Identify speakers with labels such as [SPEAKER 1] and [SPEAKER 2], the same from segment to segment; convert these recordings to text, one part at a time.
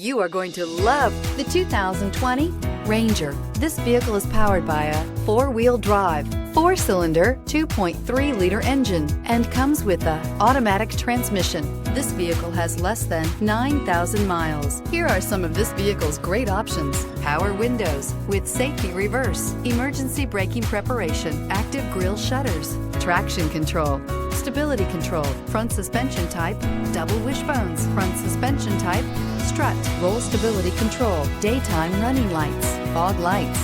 [SPEAKER 1] You are going to love the 2020 Ranger. This vehicle is powered by a four-wheel drive, four-cylinder, 2.3-liter engine and comes with an automatic transmission. This vehicle has less than 9,000 miles. Here are some of this vehicle's great options: power windows with safety reverse, emergency braking preparation, active grille shutters, traction control, stability control, front suspension type, double wishbones, front suspension type, strut, roll stability control, daytime running lights, fog lights.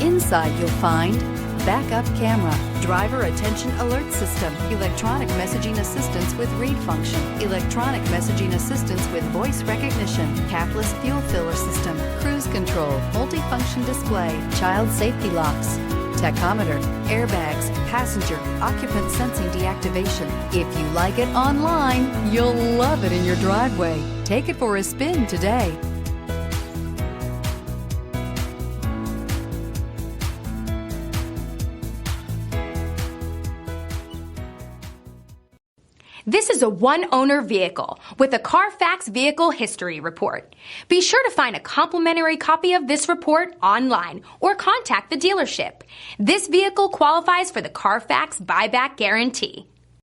[SPEAKER 1] Inside you'll find backup camera, driver attention alert system, electronic messaging assistance with read function, electronic messaging assistance with voice recognition, capless fuel filler system, cruise control, multifunction display, child safety locks, tachometer, airbags, passenger, occupant sensing deactivation. If you like it online, you'll love it in your driveway. Take it for a spin today.
[SPEAKER 2] This is a one-owner vehicle with a CARFAX Vehicle History Report. Be sure to find a complimentary copy of this report online or contact the dealership. This vehicle qualifies for the CARFAX Buyback Guarantee.